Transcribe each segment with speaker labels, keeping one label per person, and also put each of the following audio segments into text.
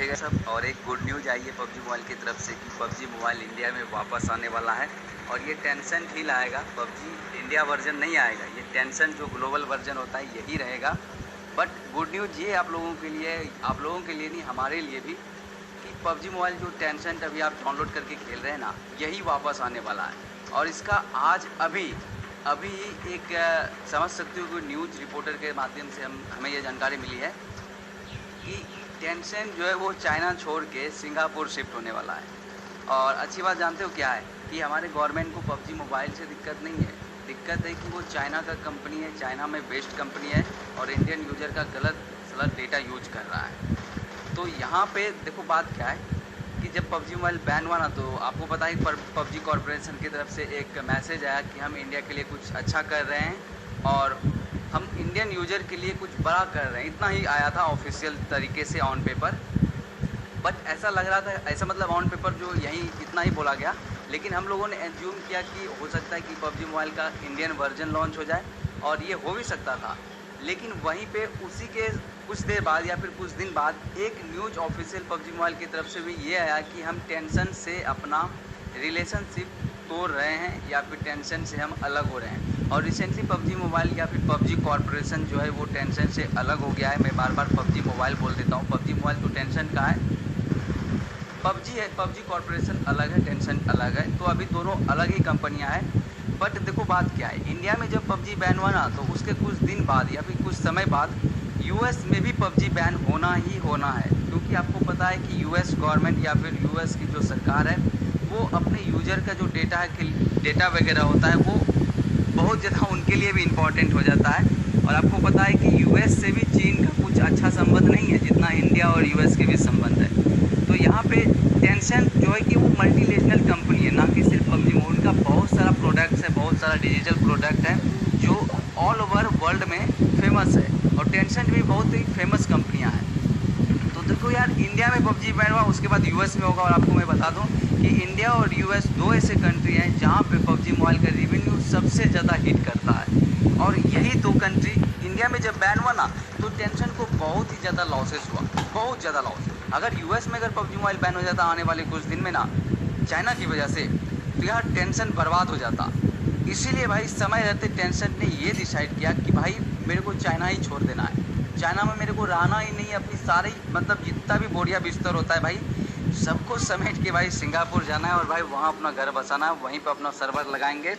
Speaker 1: गए सब। और एक गुड न्यूज़ आई है पबजी मोबाइल की तरफ से कि पबजी मोबाइल इंडिया में वापस आने वाला है और ये टेंसेंट ही लाएगा। पबजी इंडिया वर्जन नहीं आएगा, ये टेंसेंट जो ग्लोबल वर्जन होता है यही रहेगा। बट गुड न्यूज़ ये आप लोगों के लिए, आप लोगों के लिए नहीं हमारे लिए भी, कि पबजी मोबाइल जो टेंसेंट अभी आप डाउनलोड करके खेल रहे हैं ना, यही वापस आने वाला है। और इसका आज अभी एक समझ सकते हो कि न्यूज़ रिपोर्टर के माध्यम से हमें ये जानकारी मिली है कि टेंसेंट जो है वो चाइना छोड़ के सिंगापुर शिफ्ट होने वाला है। और अच्छी बात जानते हो क्या है कि हमारे गवर्नमेंट को पबजी मोबाइल से दिक्कत नहीं है, दिक्कत है कि वो चाइना का कंपनी है, चाइना में बेस्ड कंपनी है और इंडियन यूज़र का गलत डेटा यूज कर रहा है। तो यहाँ पे देखो बात क्या है कि जब पबजी मोबाइल बैन हुआ ना, तो आपको पता है पबजी कॉरपोरेशन की तरफ से एक मैसेज आया कि हम इंडिया के लिए कुछ अच्छा कर रहे हैं और हम इंडियन यूज़र के लिए कुछ बड़ा कर रहे हैं। इतना ही आया था ऑफिशियल तरीके से ऑन पेपर। बट ऐसा लग रहा था, ऐसा मतलब ऑन पेपर जो यही इतना ही बोला गया, लेकिन हम लोगों ने एज्यूम किया कि हो सकता है कि पबजी मोबाइल का इंडियन वर्जन लॉन्च हो जाए, और ये हो भी सकता था। लेकिन वहीं पे उसी के कुछ देर बाद या फिर कुछ दिन बाद एक न्यूज़ ऑफिशियल पबजी मोबाइल की तरफ से भी ये आया कि हम टेंशन से अपना रिलेशनशिप तोड़ रहे हैं या फिर टेंशन से हम अलग हो रहे हैं। और रिसेंटली पबजी मोबाइल या फिर पबजी कॉरपोरेशन जो है वो टेंशन से अलग हो गया है। मैं बार बार पबजी मोबाइल बोल देता हूँ, पबजी मोबाइल तो टेंशन का है, पबजी है, पबजी कॉरपोरेशन अलग है, टेंशन अलग है। तो अभी दोनों अलग ही कंपनियां हैं। बट देखो बात क्या है, इंडिया में जब पबजी बैन हुआ ना, तो उसके कुछ दिन बाद या फिर कुछ समय बाद यूएस में भी पबजी बैन होना ही होना है। क्योंकि आपको पता है कि यूएस गवर्नमेंट या फिर यूएस की जो सरकार है वो अपने यूज़र का जो डेटा है, डेटा वगैरह होता है, वो बहुत ज़्यादा उनके लिए भी इम्पॉर्टेंट हो जाता है। और आपको पता है कि यूएस से भी चीन का कुछ अच्छा संबंध नहीं है जितना इंडिया और यूएस के भी संबंध है। तो यहाँ पे टेंसेंट जो है कि वो मल्टीनेशनल कंपनी है, ना कि सिर्फ पबजी में। उनका बहुत सारा प्रोडक्ट्स है, बहुत सारा डिजिटल प्रोडक्ट है जो ऑल ओवर वर्ल्ड में फेमस है। और टेंसेंट भी बहुत ही फेमस कंपनियाँ हैं। तो देखो यार, इंडिया में पबजी बैन हुआ, उसके बाद यूएस में होगा। और आपको मैं बता दूं कि इंडिया और यूएस दो ऐसे कंट्री हैं जहां पे पबजी मोबाइल का रेवेन्यू सबसे ज़्यादा हिट करता है। और यही दो कंट्री, इंडिया में जब बैन हुआ ना, तो टेंशन को बहुत ही ज़्यादा लॉसेस हुआ, बहुत ज़्यादा लॉस। अगर यूएस में अगर पबजी मोबाइल बैन हो जाता आने वाले कुछ दिन में ना, चाइना की वजह से, तो यार टेंशन बर्बाद हो जाता। इसीलिए भाई समय रहते टेंशन ने ये डिसाइड किया कि भाई मेरे को चाइना ही छोड़ देना है, चाइना में मेरे को रहना ही नहीं। अपनी सारी मतलब जितना भी बोरिया बिस्तर होता है भाई, सबको समेट के भाई सिंगापुर जाना है और भाई वहाँ अपना घर बसाना है, वहीं पर अपना सर्वर लगाएंगे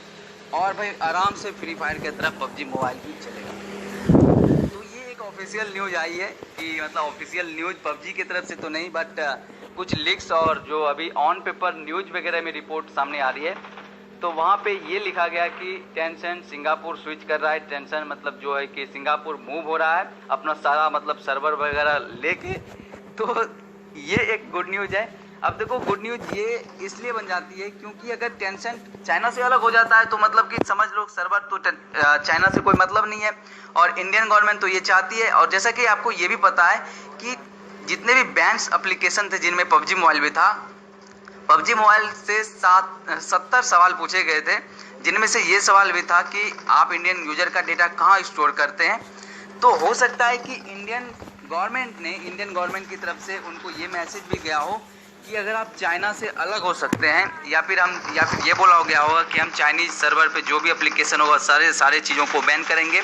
Speaker 1: और भाई आराम से फ्री फायर की तरफ पबजी मोबाइल भी चलेगा। तो ये एक ऑफिशियल न्यूज़ आई है कि मतलब ऑफिशियल न्यूज़ पबजी की तरफ से तो नहीं, बट कुछ लीक्स और जो अभी ऑन पेपर न्यूज़ वगैरह में रिपोर्ट सामने आ रही है, तो वहाँ पे ये लिखा गया कि टेंसेंट सिंगापुर स्विच कर रहा है। टेंसेंट मतलब जो है कि सिंगापुर मूव हो रहा है अपना सारा मतलब सर्वर वगैरह लेके। तो ये एक गुड न्यूज़ है। अब देखो गुड न्यूज़ ये इसलिए बन जाती है क्योंकि अगर टेंसेंट चाइना से अलग हो जाता है तो मतलब कि समझ लो सर्वर तो चाइना से कोई मतलब नहीं है। और इंडियन गवर्नमेंट तो ये चाहती है। और जैसा कि आपको ये भी पता है कि जितने भी बैंक्स एप्लीकेशन थे जिनमें पबजी मोबाइल भी था, पबजी मोबाइल से 70 सवाल पूछे गए थे, जिनमें से ये सवाल भी था कि आप इंडियन यूज़र का डेटा कहाँ स्टोर करते हैं। तो हो सकता है कि इंडियन गवर्नमेंट की तरफ से उनको ये मैसेज भी गया हो कि अगर आप चाइना से अलग हो सकते हैं, या फिर ये बोला गया होगा कि हम चाइनीज़ सर्वर पे जो भी एप्लीकेशन होगा सारे चीज़ों को बैन करेंगे।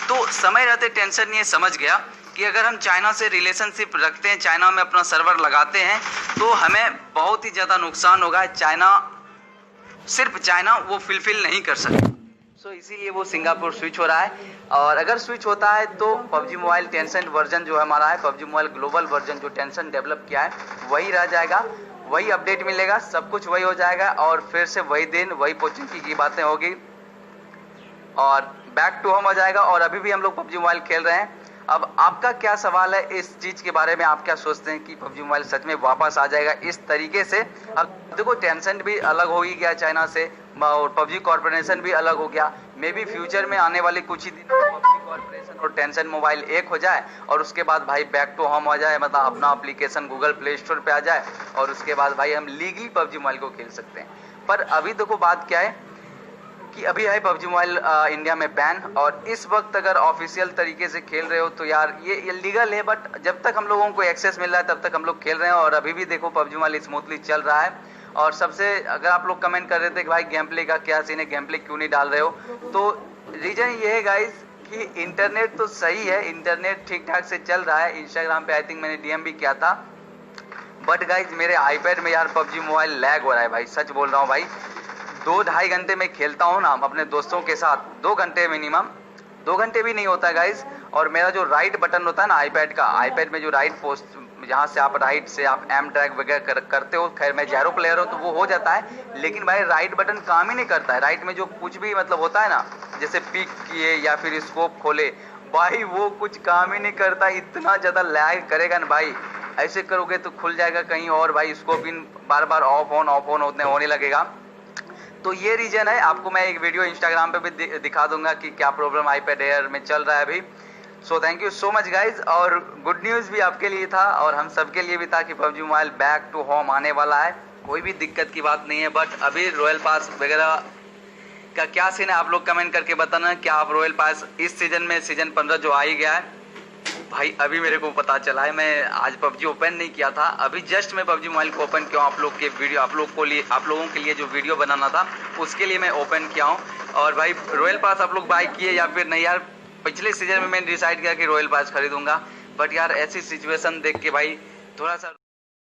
Speaker 1: तो समय रहते टेंशन ये समझ गया कि अगर हम चाइना से रिलेशनशिप रखते हैं, चाइना में अपना सर्वर लगाते हैं, तो हमें बहुत ही ज़्यादा नुकसान होगा। सिर्फ चाइना वो फुलफिल नहीं कर सकता। सो इसीलिए वो सिंगापुर स्विच हो रहा है। और अगर स्विच होता है तो पबजी मोबाइल टेंसेंट वर्जन जो हमारा है, पबजी मोबाइल ग्लोबल वर्जन जो टेंसेंट डेवलप किया है, वही रह जाएगा, वही अपडेट मिलेगा, सब कुछ वही हो जाएगा और फिर से वही दिन वही पोचिंकी की बातें होगी और बैक टू होम हो जाएगा। और अभी भी हम लोग पबजी मोबाइल खेल रहे हैं। अब आपका क्या सवाल है इस चीज़ के बारे में? आप क्या सोचते हैं कि पबजी मोबाइल सच में वापस आ जाएगा इस तरीके से? अब देखो टेंसेंट भी अलग हो ही गया चाइना से और पबजी कॉरपोरेशन भी अलग हो गया। मे बी फ्यूचर में आने वाले कुछ ही दिनों में पबजी कॉरपोरेशन और टेंसेंट मोबाइल एक हो जाए और उसके बाद भाई बैक टू होम हो जाए, मतलब अपना एप्लीकेशन गूगल प्ले स्टोर पे आ जाए और उसके बाद भाई हम लीगली पबजी मोबाइल को खेल सकते हैं। पर अभी देखो बात क्या है, कि अभी है पबजी मोबाइल इंडिया में बैन, और इस वक्त अगर ऑफिशियल तरीके से खेल रहे हो तो यार ये इलीगल है, बट जब तक हम लोगों को एक्सेस मिल रहा है तब तक हम लोग खेल रहे हैं। और अभी भी देखो पबजी मोबाइल स्मूथली चल रहा है। और सबसे अगर आप लोग कमेंट कर रहे थे कि भाई गेम प्ले का क्या सीन है, गेम प्ले क्यों नहीं डाल रहे हो, तो रीजन ये है गाइज कि इंटरनेट तो सही है, इंटरनेट ठीक ठाक से चल रहा है। इंस्टाग्राम पे आई थिंक मैंने डीएम भी किया था, बट गाइज मेरे आईपैड में यार पबजी मोबाइल लैग हो रहा है भाई, सच बोल रहा हूँ भाई। 2-2.5 घंटे में खेलता हूँ ना अपने दोस्तों के साथ, 2 घंटे मिनिमम, 2 घंटे भी नहीं होता गाइज। और मेरा जो राइट बटन होता है ना आईपैड का, आईपैड में जो राइट पोस्ट जहाँ से आप राइट से आप एम ड्रैग वगैरह करते हो, खैर मैं ज़ीरो प्लेयर हूँ तो वो हो जाता है, लेकिन भाई राइट बटन काम ही नहीं करता है। राइट में जो कुछ भी मतलब होता है ना, जैसे पिक किए या फिर स्कोप खोले, भाई वो कुछ काम ही नहीं करता। इतना ज़्यादा लैग करेगा ना भाई, ऐसे करोगे तो खुल जाएगा कहीं और भाई, scope in bar bar of on होने लगेगा। तो ये रीजन है। आपको मैं एक वीडियो इंस्टाग्राम पे भी दिखा दूंगा कि क्या प्रॉब्लम आईपैड एयर में चल रहा है अभी। So thank you so much guys. और गुड न्यूज़ भी आपके लिए था और हम सबके लिए भी था कि PUBG mobile back to home आने वाला है, कोई भी दिक्कत की बात नहीं है। बट अभी रॉयल पास वगैरह का क्या सीन है आप लोग कमेंट करके बताना। क्या आप रॉयल पास इस सीजन में सीजन 15 जो आ ही गया है भाई, अभी मेरे को पता चला है, मैं आज पबजी ओपन नहीं किया था, अभी जस्ट मैं पबजी मोबाइल को ओपन किया हूँ। आप लोग के वीडियो आप लोगों के लिए जो वीडियो बनाना था उसके लिए मैं ओपन किया हूँ। और भाई रॉयल पास आप लोग बाय किए या फिर नहीं यार, पिछले सीजन में मैंने डिसाइड किया कि रॉयल पास खरीदूंगा, बट यार ऐसी सिचुएशन देख के भाई थोड़ा सा